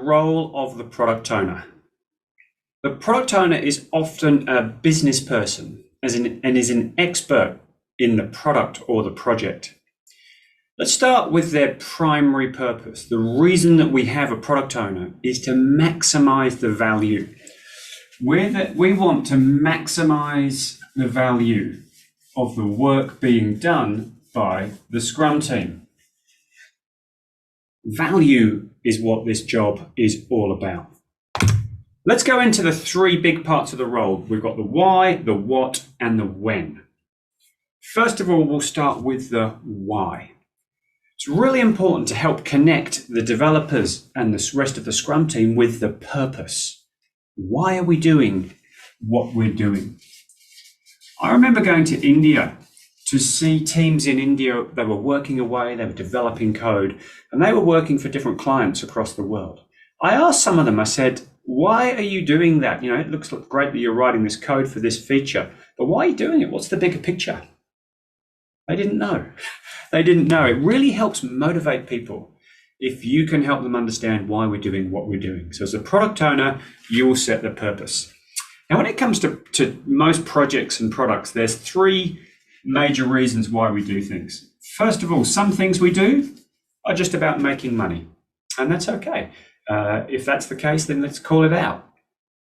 role of the product owner. The product owner is often a business person and is an expert in the product or the project. Let's start with their primary purpose. The reason that we have a product owner is to maximize the value. We want to maximize the value of the work being done by the Scrum team. Value is what this job is all about. Let's go into the three big parts of the role. We've got the why, the what, and the when. First of all, we'll start with the why. It's really important to help connect the developers and the rest of the Scrum team with the purpose. Why are we doing what we're doing? I remember going to India to see teams in India. They were working away, they were developing code, and they were working for different clients across the world. I asked some of them, I said, why are you doing that? It looks great that you're writing this code for this feature, but why are you doing it? What's the bigger picture? They didn't know. They didn't know. It really helps motivate people if you can help them understand why we're doing what we're doing. So as a product owner, you will set the purpose. Now, when it comes to most projects and products, there's three major reasons why we do things. First of all, some things we do are just about making money, and that's okay. If that's the case, then let's call it out.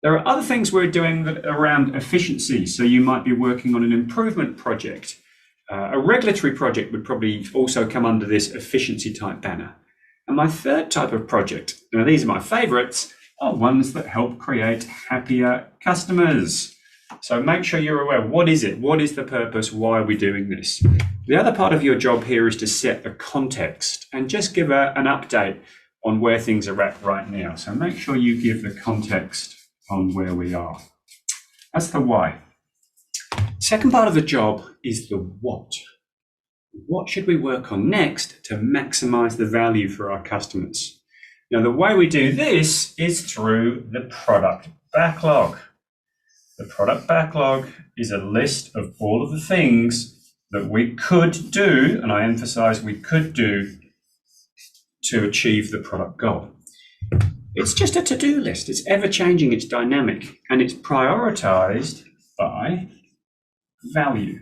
There are other things we're doing that are around efficiency. So you might be working on an improvement project. A regulatory project would probably also come under this efficiency type banner. And my third type of project, now these are my favorites, are ones that help create happier customers. So make sure you're aware, what is it? What is the purpose? Why are we doing this? The other part of your job here is to set the context and just give an update on where things are at right now. So make sure you give the context on where we are. That's the why. Second part of the job is the what. What should we work on next to maximize the value for our customers? Now, the way we do this is through the product backlog. The product backlog is a list of all of the things that we could do, and I emphasize we could do, to achieve the product goal. It's just a to-do list. It's ever-changing, it's dynamic, and it's prioritized by value.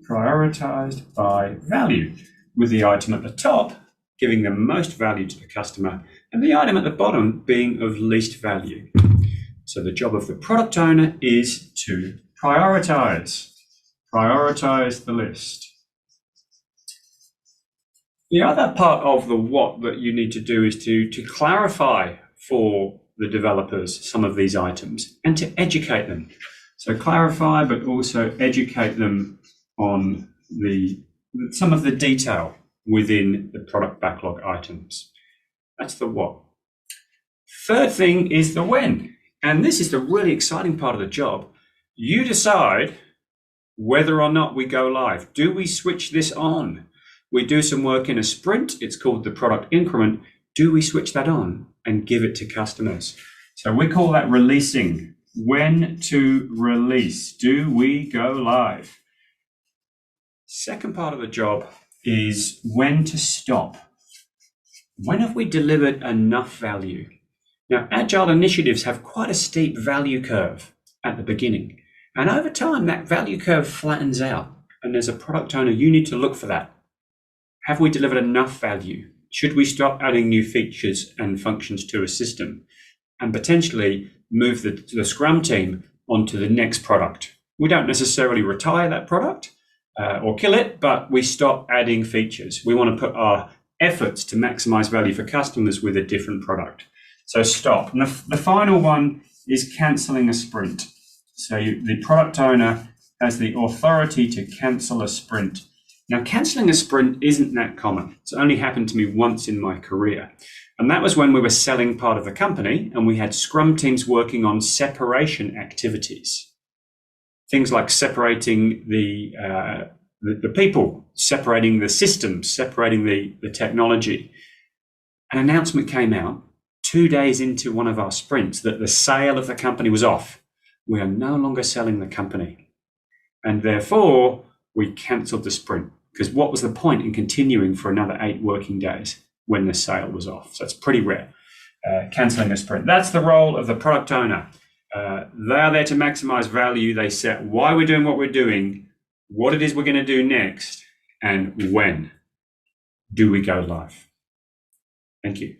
Prioritized by value, with the item at the top giving the most value to the customer and the item at the bottom being of least value. So the job of the product owner is to prioritize the list. The other part of the what that you need to do is to clarify for the developers some of these items and to educate them. So clarify, but also educate them on some of the detail within the product backlog items. That's the what. Third thing is the when. And this is the really exciting part of the job. You decide whether or not we go live. Do we switch this on? We do some work in a sprint. It's called the product increment. Do we switch that on and give it to customers? So we call that releasing. When to release. Do we go live? Second part of the job is when to stop. When have we delivered enough value? Now, Agile initiatives have quite a steep value curve at the beginning. And over time, that value curve flattens out. And as a product owner, you need to look for that. Have we delivered enough value? Should we stop adding new features and functions to a system and potentially move the Scrum team onto the next product? We don't necessarily retire that product or kill it, but we stop adding features. We want to put our efforts to maximize value for customers with a different product. So stop. And the final one is canceling a sprint. So the product owner has the authority to cancel a sprint. Now, canceling a sprint isn't that common. It's only happened to me once in my career. And that was when we were selling part of the company and we had Scrum teams working on separation activities. Things like separating the people, separating the systems, separating the technology. An announcement came out 2 days into one of our sprints that the sale of the company was off. We are no longer selling the company. And therefore, we cancelled the sprint. Because what was the point in continuing for another 8 working days when the sale was off? So it's pretty rare. cancelling a sprint. That's the role of the product owner. They are there to maximize value. They set why we're doing what we're doing, what it is we're going to do next, and when do we go live. Thank you.